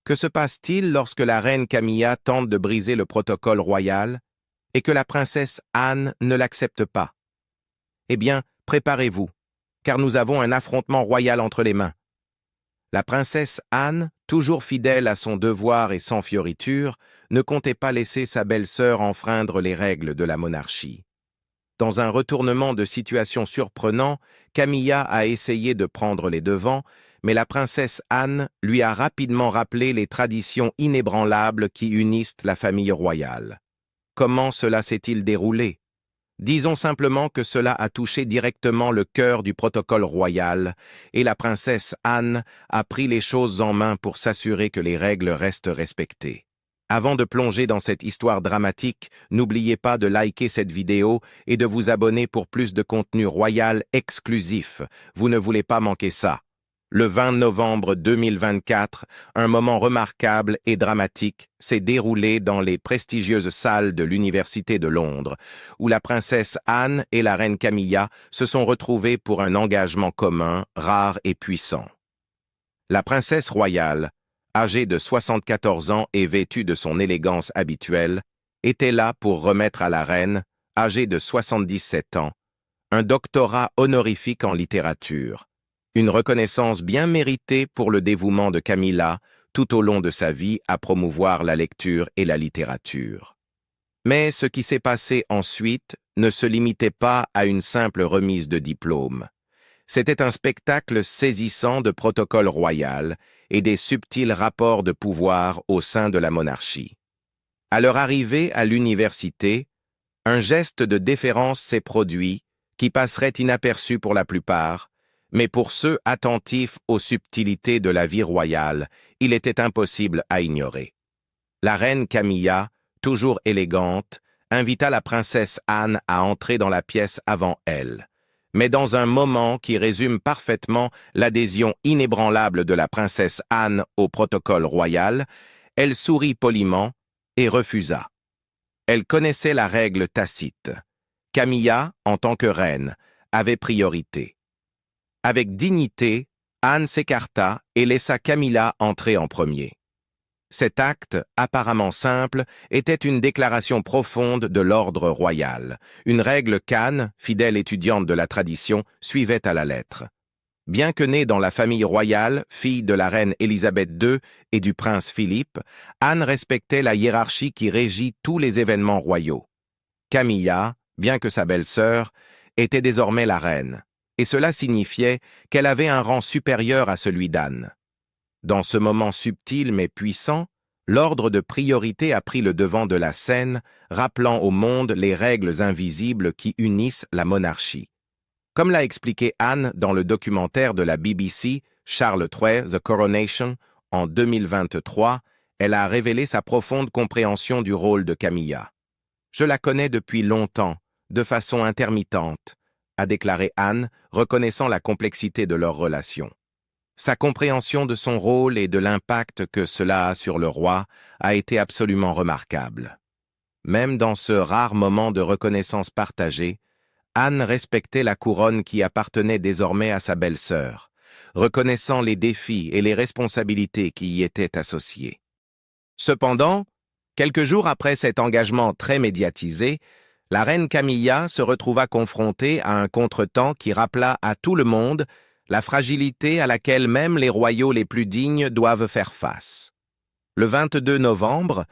Que se passe-t-il lorsque la reine Camilla tente de briser le protocole royal et que la princesse Anne ne l'accepte pas? Eh bien, préparez-vous, car nous avons un affrontement royal entre les mains. La princesse Anne, toujours fidèle à son devoir et sans fioriture, ne comptait pas laisser sa belle-sœur enfreindre les règles de la monarchie. Dans un retournement de situation surprenant, Camilla a essayé de prendre les devants, mais la princesse Anne lui a rapidement rappelé les traditions inébranlables qui unissent la famille royale. Comment cela s'est-il déroulé? Disons simplement que cela a touché directement le cœur du protocole royal, et la princesse Anne a pris les choses en main pour s'assurer que les règles restent respectées. Avant de plonger dans cette histoire dramatique, n'oubliez pas de liker cette vidéo et de vous abonner pour plus de contenu royal exclusif. Vous ne voulez pas manquer ça. Le 20 novembre 2024, un moment remarquable et dramatique s'est déroulé dans les prestigieuses salles de l'Université de Londres, où la princesse Anne et la reine Camilla se sont retrouvées pour un engagement commun, rare et puissant. La princesse royale, âgée de 74 ans et vêtue de son élégance habituelle, était là pour remettre à la reine, âgée de 77 ans, un doctorat honorifique en littérature. Une reconnaissance bien méritée pour le dévouement de Camilla tout au long de sa vie à promouvoir la lecture et la littérature. Mais ce qui s'est passé ensuite ne se limitait pas à une simple remise de diplôme. C'était un spectacle saisissant de protocole royal et des subtils rapports de pouvoir au sein de la monarchie. À leur arrivée à l'université, un geste de déférence s'est produit qui passerait inaperçu pour la plupart, mais pour ceux attentifs aux subtilités de la vie royale, il était impossible à ignorer. La reine Camilla, toujours élégante, invita la princesse Anne à entrer dans la pièce avant elle, mais dans un moment qui résume parfaitement l'adhésion inébranlable de la princesse Anne au protocole royal, elle sourit poliment et refusa. Elle connaissait la règle tacite. Camilla, en tant que reine, avait priorité. Avec dignité, Anne s'écarta et laissa Camilla entrer en premier. Cet acte, apparemment simple, était une déclaration profonde de l'ordre royal, une règle qu'Anne, fidèle étudiante de la tradition, suivait à la lettre. Bien que née dans la famille royale, fille de la reine Élisabeth II et du prince Philippe, Anne respectait la hiérarchie qui régit tous les événements royaux. Camilla, bien que sa belle-sœur, était désormais la reine, et cela signifiait qu'elle avait un rang supérieur à celui d'Anne. Dans ce moment subtil mais puissant, l'ordre de priorité a pris le devant de la scène, rappelant au monde les règles invisibles qui unissent la monarchie. Comme l'a expliqué Anne dans le documentaire de la BBC Charles III, The Coronation, en 2023, elle a révélé sa profonde compréhension du rôle de Camilla. « Je la connais depuis longtemps, de façon intermittente », a déclaré Anne, reconnaissant la complexité de leur relation. Sa compréhension de son rôle et de l'impact que cela a sur le roi a été absolument remarquable. Même dans ce rare moment de reconnaissance partagée, Anne respectait la couronne qui appartenait désormais à sa belle-sœur, reconnaissant les défis et les responsabilités qui y étaient associés. Cependant, quelques jours après cet engagement très médiatisé, la reine Camilla se retrouva confrontée à un contretemps qui rappela à tout le monde la fragilité à laquelle même les royaux les plus dignes doivent faire face. Le 22 novembre,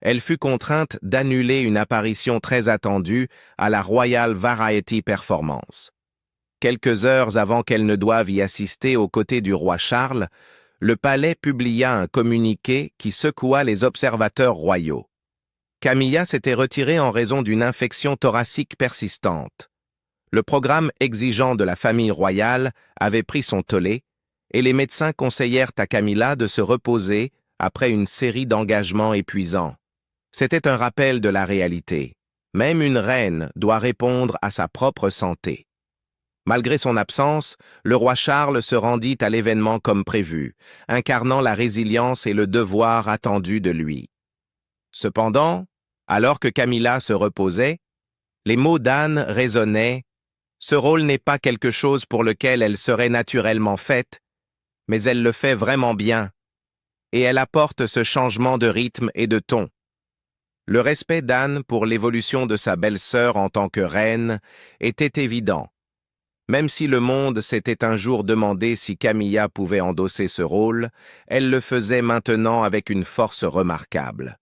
elle fut contrainte d'annuler une apparition très attendue à la Royal Variety Performance. Quelques heures avant qu'elle ne doive y assister aux côtés du roi Charles, le palais publia un communiqué qui secoua les observateurs royaux. Camilla s'était retirée en raison d'une infection thoracique persistante. Le programme exigeant de la famille royale avait pris son tollé et les médecins conseillèrent à Camilla de se reposer après une série d'engagements épuisants. C'était un rappel de la réalité. Même une reine doit répondre à sa propre santé. Malgré son absence, le roi Charles se rendit à l'événement comme prévu, incarnant la résilience et le devoir attendu de lui. Cependant, alors que Camilla se reposait, les mots d'Anne résonnaient. Ce rôle n'est pas quelque chose pour lequel elle serait naturellement faite, mais elle le fait vraiment bien. et elle apporte ce changement de rythme et de ton. Le respect d'Anne pour l'évolution de sa belle-sœur en tant que reine était évident. Même si le monde s'était un jour demandé si Camilla pouvait endosser ce rôle, elle le faisait maintenant avec une force remarquable.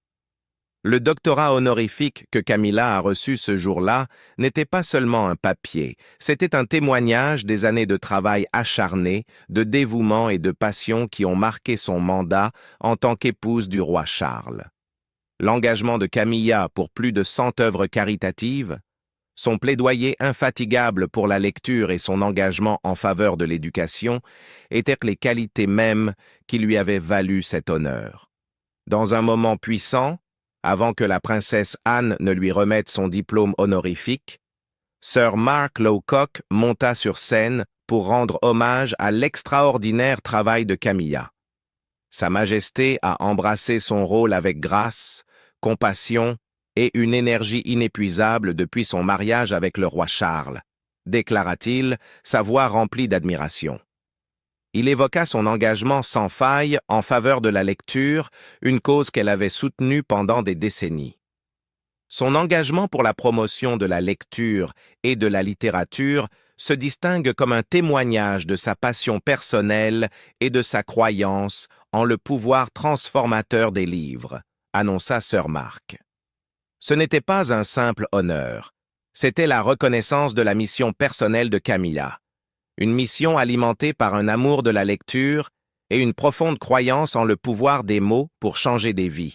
Le doctorat honorifique que Camilla a reçu ce jour-là n'était pas seulement un papier, c'était un témoignage des années de travail acharné, de dévouement et de passion qui ont marqué son mandat en tant qu'épouse du roi Charles. L'engagement de Camilla pour plus de 100 œuvres caritatives, son plaidoyer infatigable pour la lecture et son engagement en faveur de l'éducation étaient les qualités mêmes qui lui avaient valu cet honneur. Dans un moment puissant, avant que la princesse Anne ne lui remette son diplôme honorifique, Sir Mark Lowcock monta sur scène pour rendre hommage à l'extraordinaire travail de Camilla. Sa Majesté a embrassé son rôle avec grâce, compassion et une énergie inépuisable depuis son mariage avec le roi Charles, déclara-t-il, sa voix remplie d'admiration. Il évoqua son engagement sans faille en faveur de la lecture, une cause qu'elle avait soutenue pendant des décennies. Son engagement pour la promotion de la lecture et de la littérature se distingue comme un témoignage de sa passion personnelle et de sa croyance en le pouvoir transformateur des livres, annonça Sir Mark. Ce n'était pas un simple honneur, c'était la reconnaissance de la mission personnelle de Camilla. Une mission alimentée par un amour de la lecture et une profonde croyance en le pouvoir des mots pour changer des vies.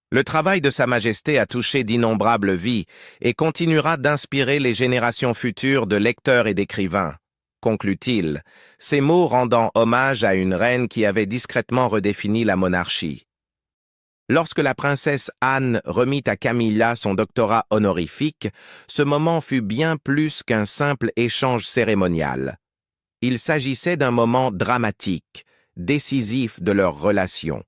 Le travail de Sa Majesté a touché d'innombrables vies et continuera d'inspirer les générations futures de lecteurs et d'écrivains, conclut-il, ces mots rendant hommage à une reine qui avait discrètement redéfini la monarchie. Lorsque la princesse Anne remit à Camilla son doctorat honorifique, ce moment fut bien plus qu'un simple échange cérémonial. Il s'agissait d'un moment dramatique, décisif de leur relation.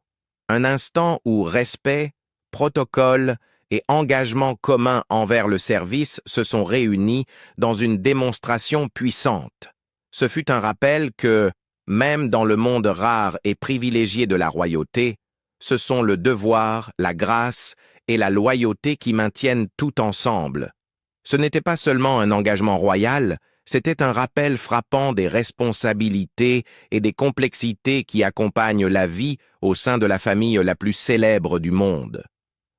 Un instant où respect, protocole et engagement commun envers le service se sont réunis dans une démonstration puissante. Ce fut un rappel que, même dans le monde rare et privilégié de la royauté, ce sont le devoir, la grâce et la loyauté qui maintiennent tout ensemble. Ce n'était pas seulement un engagement royal, c'était un rappel frappant des responsabilités et des complexités qui accompagnent la vie au sein de la famille la plus célèbre du monde.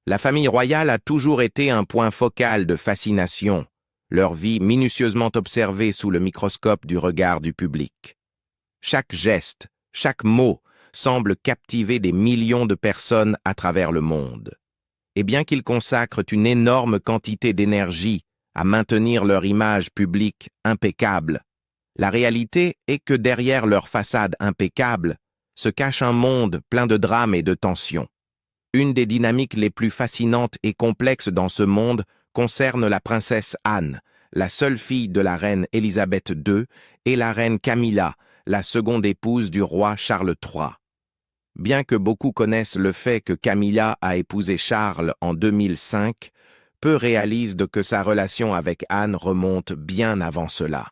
La famille royale a toujours été un point focal de fascination, leur vie minutieusement observée sous le microscope du regard du public. Chaque geste, chaque mot, semble captiver des millions de personnes à travers le monde. Et bien qu'ils consacrent une énorme quantité d'énergie à maintenir leur image publique impeccable, la réalité est que derrière leur façade impeccable se cache un monde plein de drames et de tensions. Une des dynamiques les plus fascinantes et complexes dans ce monde concerne la princesse Anne, la seule fille de la reine Élisabeth II, et la reine Camilla, la seconde épouse du roi Charles III. Bien que beaucoup connaissent le fait que Camilla a épousé Charles en 2005, peu réalisent que sa relation avec Anne remonte bien avant cela.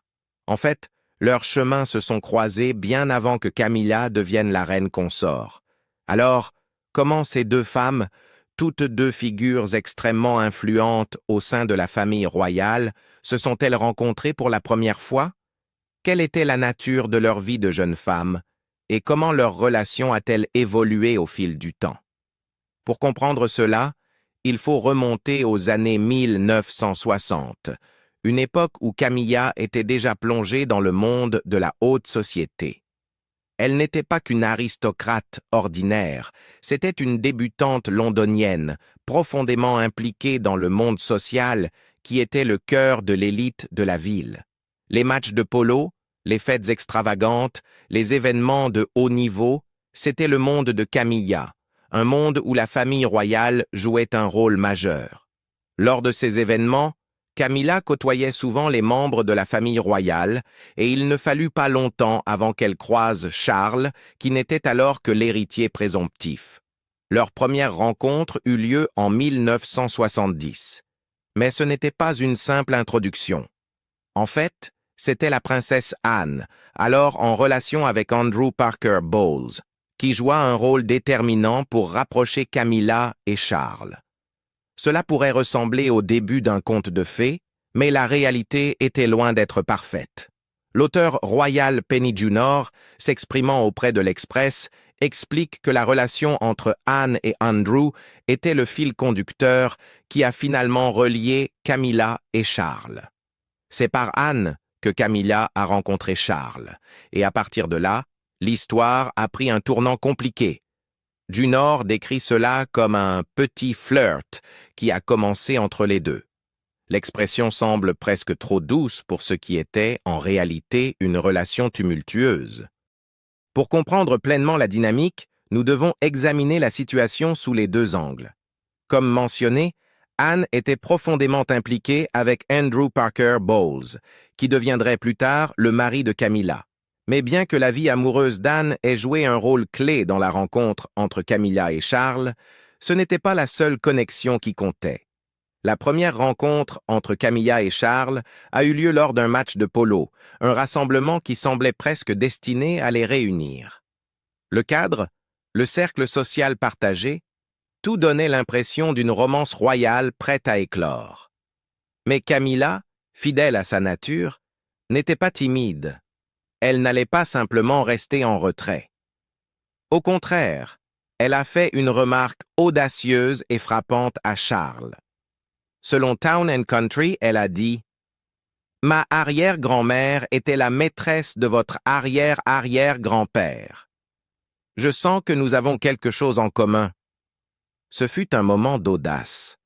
En fait, leurs chemins se sont croisés bien avant que Camilla devienne la reine consort. Alors, comment ces deux femmes, toutes deux figures extrêmement influentes au sein de la famille royale, se sont-elles rencontrées pour la première fois? Quelle était la nature de leur vie de jeunes femmes? Et comment leur relation a-t-elle évolué au fil du temps? Pour comprendre cela, il faut remonter aux années 1960, une époque où Camilla était déjà plongée dans le monde de la haute société. Elle n'était pas qu'une aristocrate ordinaire, c'était une débutante londonienne, profondément impliquée dans le monde social qui était le cœur de l'élite de la ville. Les matchs de polo, les fêtes extravagantes, les événements de haut niveau, c'était le monde de Camilla, un monde où la famille royale jouait un rôle majeur. Lors de ces événements, Camilla côtoyait souvent les membres de la famille royale, et il ne fallut pas longtemps avant qu'elle croise Charles, qui n'était alors que l'héritier présomptif. Leur première rencontre eut lieu en 1970. Mais ce n'était pas une simple introduction. En fait, c'était la princesse Anne, alors en relation avec Andrew Parker Bowles, qui joua un rôle déterminant pour rapprocher Camilla et Charles. Cela pourrait ressembler au début d'un conte de fées, mais la réalité était loin d'être parfaite. L'auteur Royal Penny Junor, s'exprimant auprès de l'Express, explique que la relation entre Anne et Andrew était le fil conducteur qui a finalement relié Camilla et Charles. C'est par Anne que Camilla a rencontré Charles, et à partir de là, l'histoire a pris un tournant compliqué. Junor décrit cela comme un petit flirt qui a commencé entre les deux. L'expression semble presque trop douce pour ce qui était, en réalité, une relation tumultueuse. Pour comprendre pleinement la dynamique, nous devons examiner la situation sous les deux angles. Comme mentionné, Anne était profondément impliquée avec Andrew Parker Bowles, qui deviendrait plus tard le mari de Camilla. Mais bien que la vie amoureuse d'Anne ait joué un rôle clé dans la rencontre entre Camilla et Charles, ce n'était pas la seule connexion qui comptait. La première rencontre entre Camilla et Charles a eu lieu lors d'un match de polo, un rassemblement qui semblait presque destiné à les réunir. Le cadre, le cercle social partagé, tout donnait l'impression d'une romance royale prête à éclore. Mais Camilla, fidèle à sa nature, n'était pas timide. Elle n'allait pas simplement rester en retrait. Au contraire, elle a fait une remarque audacieuse et frappante à Charles. Selon Town & Country, elle a dit « Ma arrière-grand-mère était la maîtresse de votre arrière-arrière-grand-père. Je sens que nous avons quelque chose en commun. » Ce fut un moment d'audace,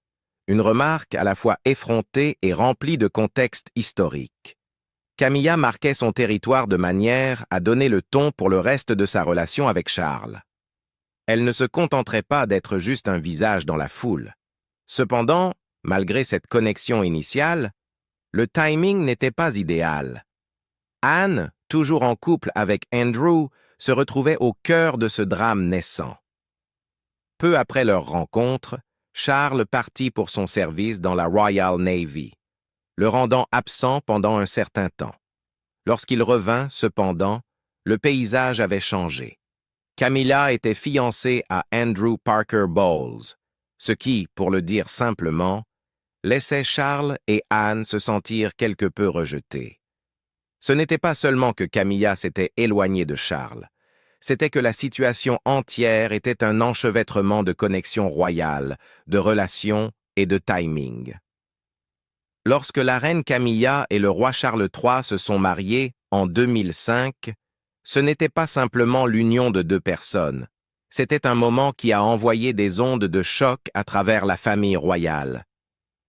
une remarque à la fois effrontée et remplie de contexte historique. Camilla marquait son territoire de manière à donner le ton pour le reste de sa relation avec Charles. Elle ne se contenterait pas d'être juste un visage dans la foule. Cependant, malgré cette connexion initiale, le timing n'était pas idéal. Anne, toujours en couple avec Andrew, se retrouvait au cœur de ce drame naissant. Peu après leur rencontre, Charles partit pour son service dans la Royal Navy, le rendant absent pendant un certain temps. Lorsqu'il revint, cependant, le paysage avait changé. Camilla était fiancée à Andrew Parker Bowles, ce qui, pour le dire simplement, laissait Charles et Anne se sentir quelque peu rejetés. Ce n'était pas seulement que Camilla s'était éloignée de Charles, c'était que la situation entière était un enchevêtrement de connexions royales, de relations et de timing. Lorsque la reine Camilla et le roi Charles III se sont mariés en 2005, ce n'était pas simplement l'union de deux personnes, c'était un moment qui a envoyé des ondes de choc à travers la famille royale.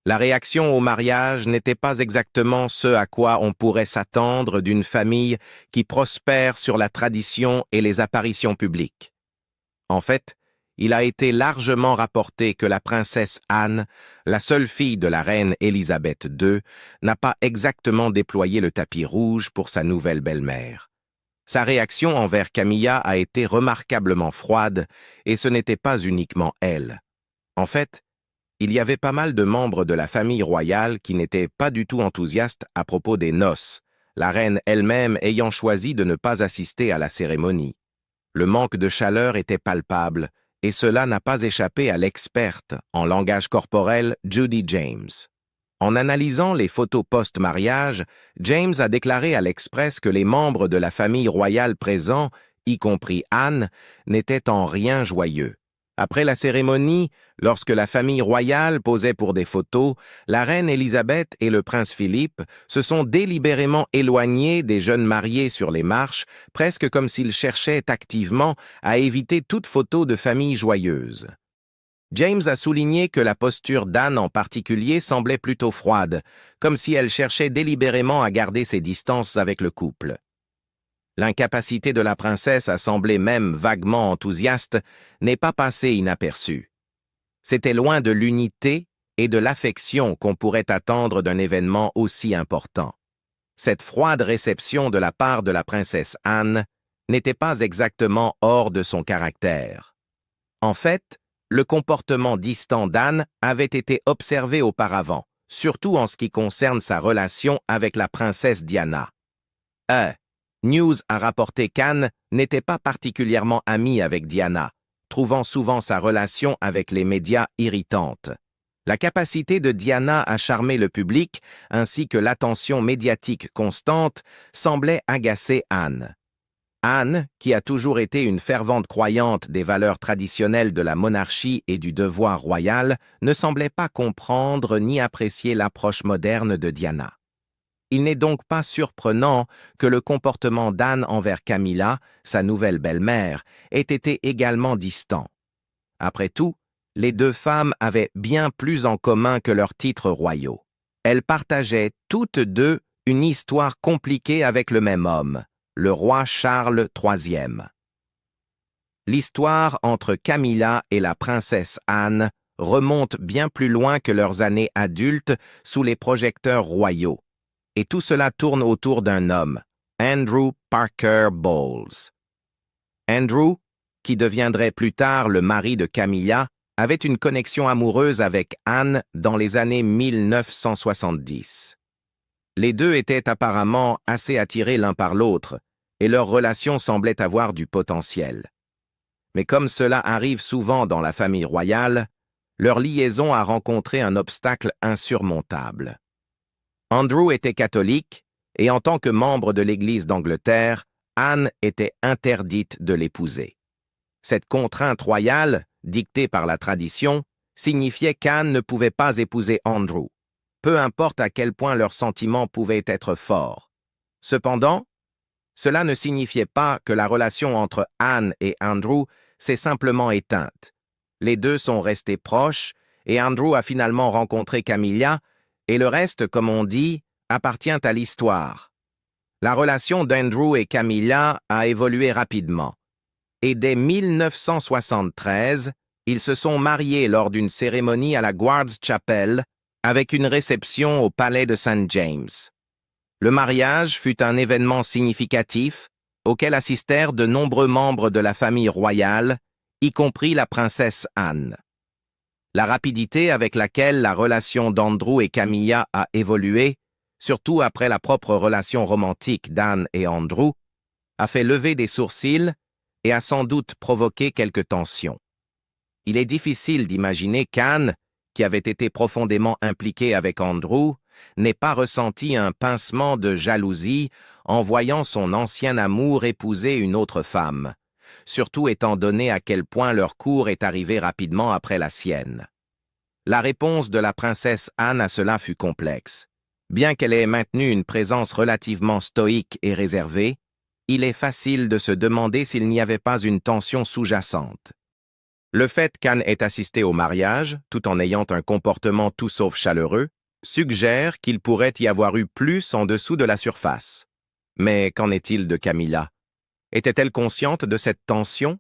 La réaction au mariage n'était pas exactement ce à quoi on pourrait s'attendre d'une famille qui prospère sur la tradition et les apparitions publiques. En fait, il a été largement rapporté que la princesse Anne, la seule fille de la reine Élisabeth II, n'a pas exactement déployé le tapis rouge pour sa nouvelle belle-mère. Sa réaction envers Camilla a été remarquablement froide, et ce n'était pas uniquement elle. En fait, il y avait pas mal de membres de la famille royale qui n'étaient pas du tout enthousiastes à propos des noces, la reine elle-même ayant choisi de ne pas assister à la cérémonie. Le manque de chaleur était palpable, et cela n'a pas échappé à l'experte en langage corporel Judy James. En analysant les photos post-mariage, James a déclaré à l'Express que les membres de la famille royale présents, y compris Anne, n'étaient en rien joyeux. Après la cérémonie, lorsque la famille royale posait pour des photos, la reine Élisabeth et le prince Philippe se sont délibérément éloignés des jeunes mariés sur les marches, presque comme s'ils cherchaient activement à éviter toute photo de famille joyeuse. James a souligné que la posture d'Anne en particulier semblait plutôt froide, comme si elle cherchait délibérément à garder ses distances avec le couple. L'incapacité de la princesse à sembler même vaguement enthousiaste n'est pas passée inaperçue. C'était loin de l'unité et de l'affection qu'on pourrait attendre d'un événement aussi important. Cette froide réception de la part de la princesse Anne n'était pas exactement hors de son caractère. En fait, le comportement distant d'Anne avait été observé auparavant, surtout en ce qui concerne sa relation avec la princesse Diana. News a rapporté qu'Anne n'était pas particulièrement amie avec Diana, trouvant souvent sa relation avec les médias irritante. La capacité de Diana à charmer le public, ainsi que l'attention médiatique constante, semblait agacer Anne. Anne, qui a toujours été une fervente croyante des valeurs traditionnelles de la monarchie et du devoir royal, ne semblait pas comprendre ni apprécier l'approche moderne de Diana. Il n'est donc pas surprenant que le comportement d'Anne envers Camilla, sa nouvelle belle-mère, ait été également distant. Après tout, les deux femmes avaient bien plus en commun que leurs titres royaux. Elles partageaient toutes deux une histoire compliquée avec le même homme, le roi Charles III. L'histoire entre Camilla et la princesse Anne remonte bien plus loin que leurs années adultes sous les projecteurs royaux. Et tout cela tourne autour d'un homme, Andrew Parker Bowles. Andrew, qui deviendrait plus tard le mari de Camilla, avait une connexion amoureuse avec Anne dans les années 1970. Les deux étaient apparemment assez attirés l'un par l'autre, et leur relation semblait avoir du potentiel. Mais comme cela arrive souvent dans la famille royale, leur liaison a rencontré un obstacle insurmontable. Andrew était catholique, et en tant que membre de l'Église d'Angleterre, Anne était interdite de l'épouser. Cette contrainte royale, dictée par la tradition, signifiait qu'Anne ne pouvait pas épouser Andrew, peu importe à quel point leurs sentiments pouvaient être forts. Cependant, cela ne signifiait pas que la relation entre Anne et Andrew s'est simplement éteinte. Les deux sont restés proches, et Andrew a finalement rencontré Camilla, et le reste, comme on dit, appartient à l'histoire. La relation d'Andrew et Camilla a évolué rapidement. Et dès 1973, ils se sont mariés lors d'une cérémonie à la Guards Chapel avec une réception au palais de St. James. Le mariage fut un événement significatif auquel assistèrent de nombreux membres de la famille royale, y compris la princesse Anne. La rapidité avec laquelle la relation d'Andrew et Camilla a évolué, surtout après la propre relation romantique d'Anne et Andrew, a fait lever des sourcils et a sans doute provoqué quelques tensions. Il est difficile d'imaginer qu'Anne, qui avait été profondément impliquée avec Andrew, n'ait pas ressenti un pincement de jalousie en voyant son ancien amour épouser une autre femme, surtout étant donné à quel point leur cour est arrivé rapidement après la sienne. La réponse de la princesse Anne à cela fut complexe. Bien qu'elle ait maintenu une présence relativement stoïque et réservée, il est facile de se demander s'il n'y avait pas une tension sous-jacente. Le fait qu'Anne ait assisté au mariage, tout en ayant un comportement tout sauf chaleureux, suggère qu'il pourrait y avoir eu plus en dessous de la surface. Mais qu'en est-il de Camilla? Était-elle consciente de cette tension?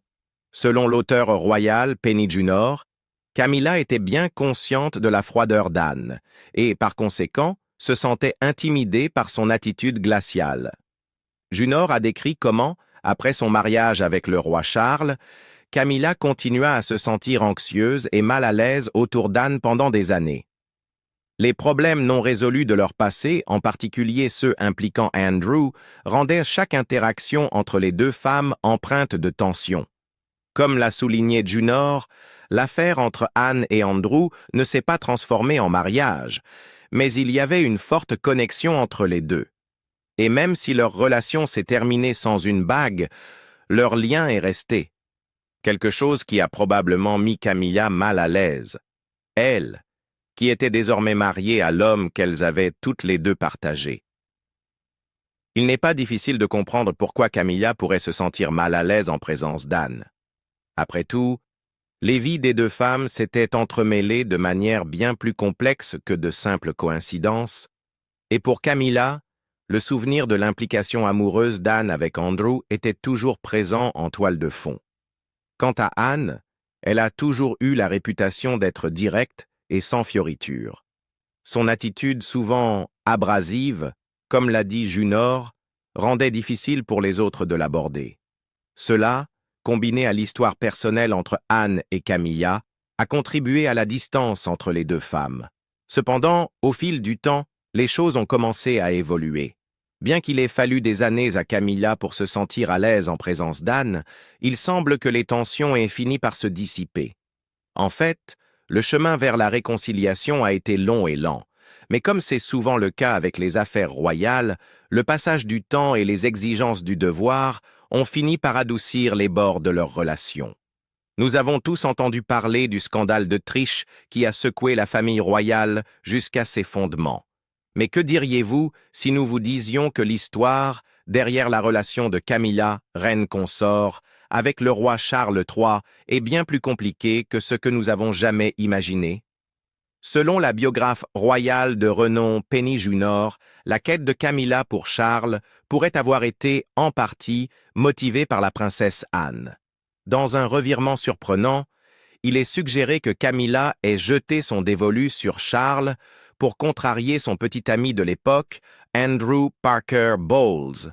Selon l'auteur royal Penny Junor, Camilla était bien consciente de la froideur d'Anne, et par conséquent, se sentait intimidée par son attitude glaciale. Junor a décrit comment, après son mariage avec le roi Charles, Camilla continua à se sentir anxieuse et mal à l'aise autour d'Anne pendant des années. Les problèmes non résolus de leur passé, en particulier ceux impliquant Andrew, rendaient chaque interaction entre les deux femmes empreinte de tension. Comme l'a souligné Junor, l'affaire entre Anne et Andrew ne s'est pas transformée en mariage, mais il y avait une forte connexion entre les deux. Et même si leur relation s'est terminée sans une bague, leur lien est resté. Quelque chose qui a probablement mis Camilla mal à l'aise. Elle, qui était désormais mariée à l'homme qu'elles avaient toutes les deux partagé. Il n'est pas difficile de comprendre pourquoi Camilla pourrait se sentir mal à l'aise en présence d'Anne. Après tout, les vies des deux femmes s'étaient entremêlées de manière bien plus complexe que de simples coïncidences, et pour Camilla, le souvenir de l'implication amoureuse d'Anne avec Andrew était toujours présent en toile de fond. Quant à Anne, elle a toujours eu la réputation d'être directe et sans fioritures. Son attitude souvent abrasive, comme l'a dit Junor, rendait difficile pour les autres de l'aborder. Cela, combiné à l'histoire personnelle entre Anne et Camilla, a contribué à la distance entre les deux femmes. Cependant, au fil du temps, les choses ont commencé à évoluer. Bien qu'il ait fallu des années à Camilla pour se sentir à l'aise en présence d'Anne, il semble que les tensions aient fini par se dissiper. En fait, le chemin vers la réconciliation a été long et lent, mais comme c'est souvent le cas avec les affaires royales, le passage du temps et les exigences du devoir ont fini par adoucir les bords de leur relation. Nous avons tous entendu parler du scandale de triche qui a secoué la famille royale jusqu'à ses fondements. Mais que diriez-vous si nous vous disions que l'histoire, derrière la relation de Camilla, reine consort, avec le roi Charles III, est bien plus compliquée que ce que nous avons jamais imaginé? Selon la biographe royale de renom Penny Junor, la quête de Camilla pour Charles pourrait avoir été, en partie, motivée par la princesse Anne. Dans un revirement surprenant, il est suggéré que Camilla ait jeté son dévolu sur Charles pour contrarier son petit ami de l'époque, Andrew Parker Bowles,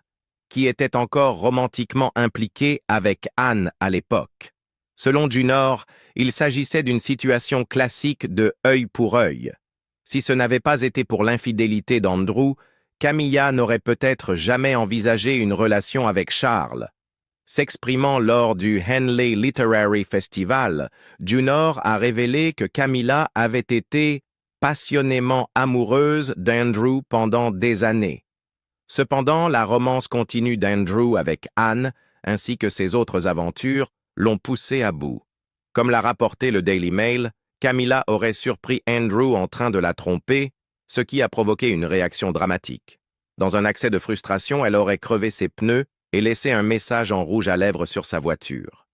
qui était encore romantiquement impliqué avec Anne à l'époque. Selon Junor, il s'agissait d'une situation classique de œil pour œil. Si ce n'avait pas été pour l'infidélité d'Andrew, Camilla n'aurait peut-être jamais envisagé une relation avec Charles. S'exprimant lors du Henley Literary Festival, Junor a révélé que Camilla avait été passionnément amoureuse d'Andrew pendant des années. Cependant, la romance continue d'Andrew avec Anne, ainsi que ses autres aventures, l'ont poussé à bout. Comme l'a rapporté le Daily Mail, Camilla aurait surpris Andrew en train de la tromper, ce qui a provoqué une réaction dramatique. Dans un accès de frustration, elle aurait crevé ses pneus et laissé un message en rouge à lèvres sur sa voiture.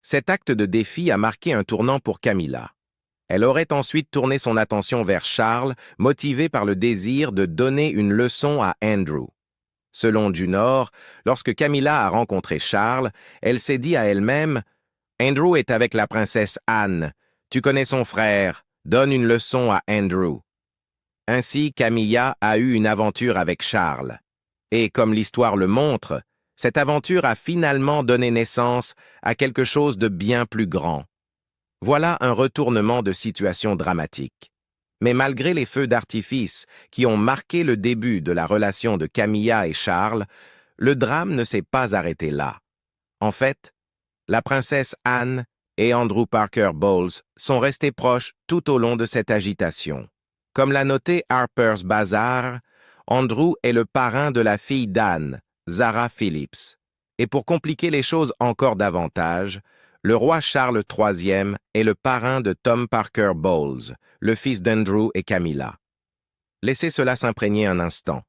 Cet acte de défi a marqué un tournant pour Camilla. Elle aurait ensuite tourné son attention vers Charles, motivée par le désir de donner une leçon à Andrew. Selon Junor, lorsque Camilla a rencontré Charles, elle s'est dit à elle-même « Andrew est avec la princesse Anne. Tu connais son frère. Donne une leçon à Andrew. » Ainsi, Camilla a eu une aventure avec Charles. Et comme l'histoire le montre, cette aventure a finalement donné naissance à quelque chose de bien plus grand. Voilà un retournement de situation dramatique. Mais malgré les feux d'artifice qui ont marqué le début de la relation de Camilla et Charles, le drame ne s'est pas arrêté là. En fait, la princesse Anne et Andrew Parker Bowles sont restés proches tout au long de cette agitation. Comme l'a noté Harper's Bazaar, Andrew est le parrain de la fille d'Anne, Zara Phillips. Et pour compliquer les choses encore davantage, le roi Charles III est le parrain de Tom Parker Bowles, le fils d'Andrew et Camilla. Laissez cela s'imprégner un instant.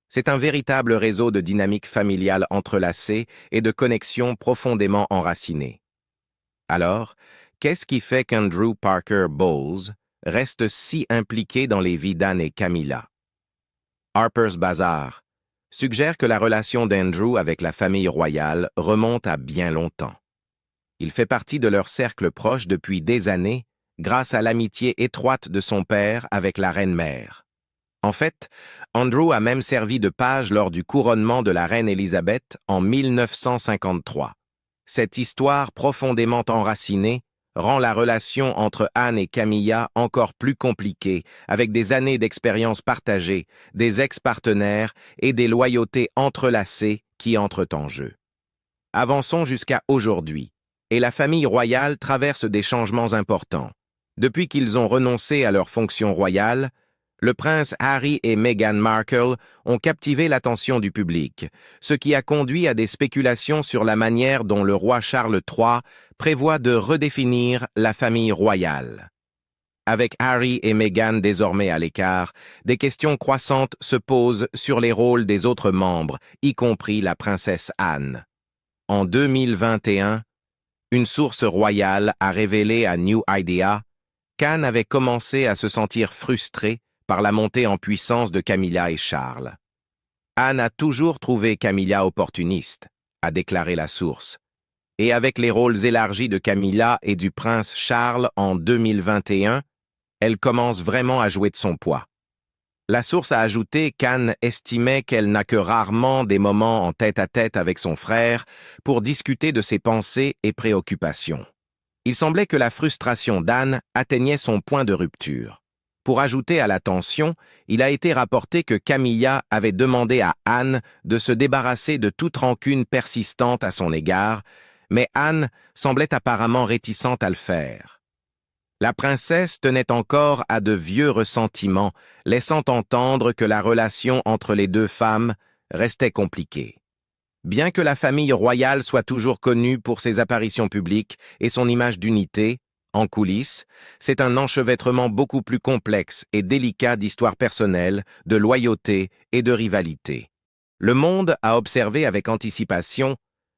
C'est un véritable réseau de dynamiques familiales entrelacées et de connexions profondément enracinées. Alors, qu'est-ce qui fait qu'Andrew Parker Bowles reste si impliqué dans les vies d'Anne et Camilla? Harper's Bazaar suggère que la relation d'Andrew avec la famille royale remonte à bien longtemps. Il fait partie de leur cercle proche depuis des années, grâce à l'amitié étroite de son père avec la reine-mère. En fait, Andrew a même servi de page lors du couronnement de la reine Élisabeth en 1953. Cette histoire profondément enracinée rend la relation entre Anne et Camilla encore plus compliquée, avec des années d'expérience partagée, des ex-partenaires et des loyautés entrelacées qui entrent en jeu. Avançons jusqu'à aujourd'hui, et la famille royale traverse des changements importants. Depuis qu'ils ont renoncé à leurs fonctions royales, le prince Harry et Meghan Markle ont captivé l'attention du public, ce qui a conduit à des spéculations sur la manière dont le roi Charles III prévoit de redéfinir la famille royale. Avec Harry et Meghan désormais à l'écart, des questions croissantes se posent sur les rôles des autres membres, y compris la princesse Anne. En 2021, une source royale a révélé à New Idea qu'Anne avait commencé à se sentir frustrée par la montée en puissance de Camilla et Charles. Anne a toujours trouvé Camilla opportuniste, a déclaré la source. Et avec les rôles élargis de Camilla et du prince Charles en 2021, elle commence vraiment à jouer de son poids. La source a ajouté qu'Anne estimait qu'elle n'a que rarement des moments en tête-à-tête avec son frère pour discuter de ses pensées et préoccupations. Il semblait que la frustration d'Anne atteignait son point de rupture. Pour ajouter à la tension, il a été rapporté que Camilla avait demandé à Anne de se débarrasser de toute rancune persistante à son égard, mais Anne semblait apparemment réticente à le faire. La princesse tenait encore à de vieux ressentiments, laissant entendre que la relation entre les deux femmes restait compliquée. Bien que la famille royale soit toujours connue pour ses apparitions publiques et son image d'unité, en coulisses, c'est un enchevêtrement beaucoup plus complexe et délicat d'histoires personnelles, de loyauté et de rivalité. Le monde a observé avec anticipation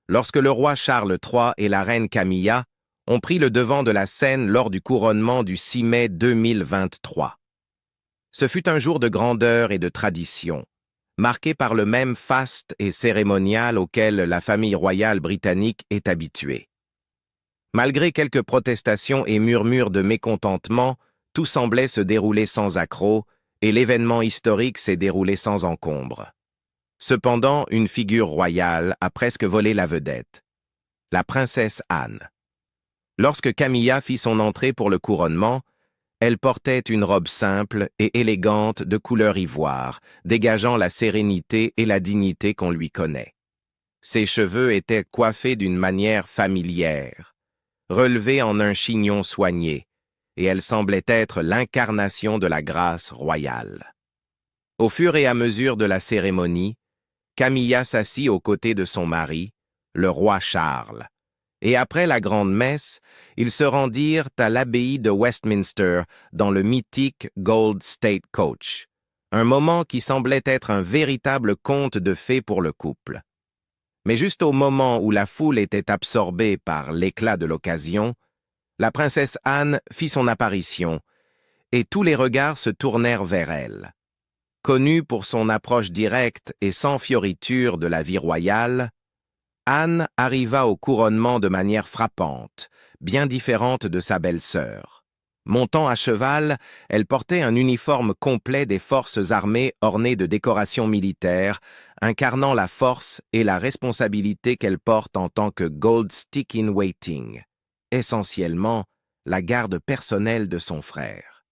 lorsque le roi Charles III et la reine Camilla ont pris le devant de la scène lors du couronnement du 6 mai 2023. Ce fut un jour de grandeur et de tradition, marqué par le même faste et cérémonial auquel la famille royale britannique est habituée. Malgré quelques protestations et murmures de mécontentement, tout semblait se dérouler sans accroc et l'événement historique s'est déroulé sans encombre. Cependant, une figure royale a presque volé la vedette, la princesse Anne. Lorsque Camilla fit son entrée pour le couronnement, elle portait une robe simple et élégante de couleur ivoire, dégageant la sérénité et la dignité qu'on lui connaît. Ses cheveux étaient coiffés d'une manière familière, relevés en un chignon soigné, et elle semblait être l'incarnation de la grâce royale. Au fur et à mesure de la cérémonie, Camilla s'assit aux côtés de son mari, le roi Charles, et après la grande messe, ils se rendirent à l'abbaye de Westminster dans le mythique Gold State Coach, un moment qui semblait être un véritable conte de fées pour le couple. Mais juste au moment où la foule était absorbée par l'éclat de l'occasion, la princesse Anne fit son apparition, et tous les regards se tournèrent vers elle. Connue pour son approche directe et sans fioriture de la vie royale, Anne arriva au couronnement de manière frappante, bien différente de sa belle-sœur. Montant à cheval, elle portait un uniforme complet des forces armées orné de décorations militaires, incarnant la force et la responsabilité qu'elle porte en tant que Gold Stick in Waiting, essentiellement la garde personnelle de son frère.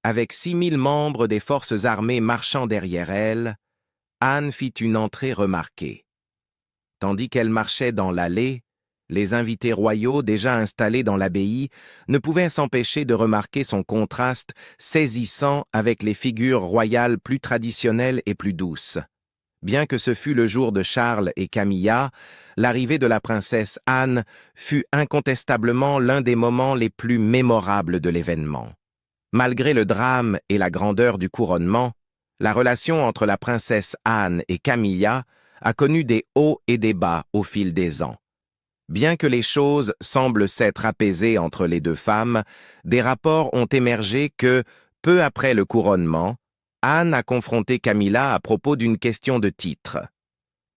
Avec 6000 membres des forces armées marchant derrière elle, Anne fit une entrée remarquée. Tandis qu'elle marchait dans l'allée, les invités royaux déjà installés dans l'abbaye ne pouvaient s'empêcher de remarquer son contraste saisissant avec les figures royales plus traditionnelles et plus douces. Bien que ce fût le jour de Charles et Camilla, l'arrivée de la princesse Anne fut incontestablement l'un des moments les plus mémorables de l'événement. Malgré le drame et la grandeur du couronnement, la relation entre la princesse Anne et Camilla a connu des hauts et des bas au fil des ans. Bien que les choses semblent s'être apaisées entre les deux femmes, des rapports ont émergé que, peu après le couronnement, Anne a confronté Camilla à propos d'une question de titre.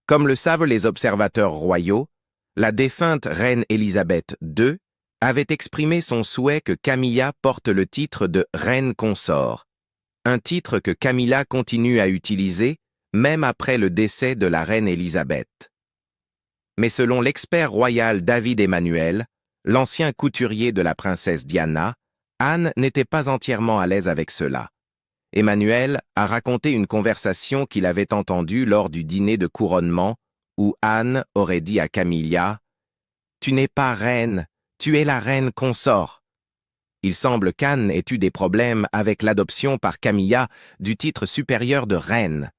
Comme le savent les observateurs royaux, la défunte reine Élisabeth II avait exprimé son souhait que Camilla porte le titre de reine consort, un titre que Camilla continue à utiliser même après le décès de la reine Élisabeth. Mais selon l'expert royal David Emmanuel, l'ancien couturier de la princesse Diana, Anne n'était pas entièrement à l'aise avec cela. Emmanuel a raconté une conversation qu'il avait entendue lors du dîner de couronnement où Anne aurait dit à Camilla « Tu n'es pas reine, tu es la reine consort ». Il semble qu'Anne ait eu des problèmes avec l'adoption par Camilla du titre supérieur de reine,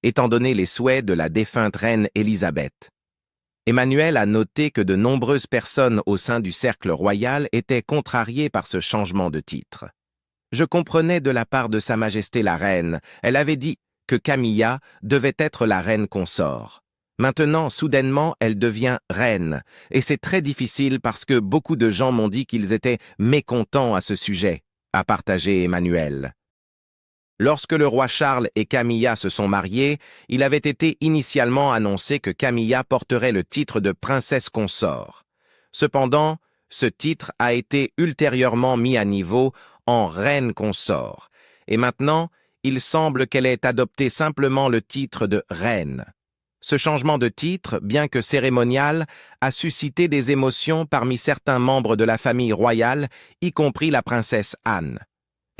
étant donné les souhaits de la défunte reine Élisabeth. Emmanuel a noté que de nombreuses personnes au sein du cercle royal étaient contrariées par ce changement de titre. Je comprenais de la part de Sa Majesté la Reine, elle avait dit que Camilla devait être la reine consort. Maintenant, soudainement, elle devient reine, et c'est très difficile parce que beaucoup de gens m'ont dit qu'ils étaient mécontents à ce sujet, a partagé Emmanuel. Lorsque le roi Charles et Camilla se sont mariés, il avait été initialement annoncé que Camilla porterait le titre de princesse consort. Cependant, ce titre a été ultérieurement mis à niveau en reine consort, et maintenant, il semble qu'elle ait adopté simplement le titre de reine. Ce changement de titre, bien que cérémonial, a suscité des émotions parmi certains membres de la famille royale, y compris la princesse Anne.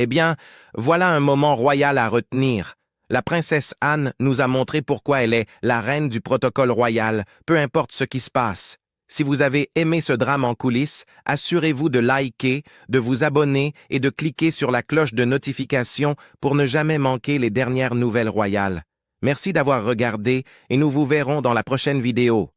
Eh bien, voilà un moment royal à retenir. La princesse Anne nous a montré pourquoi elle est la reine du protocole royal, peu importe ce qui se passe. Si vous avez aimé ce drame en coulisses, assurez-vous de liker, de vous abonner et de cliquer sur la cloche de notification pour ne jamais manquer les dernières nouvelles royales. Merci d'avoir regardé et nous vous verrons dans la prochaine vidéo.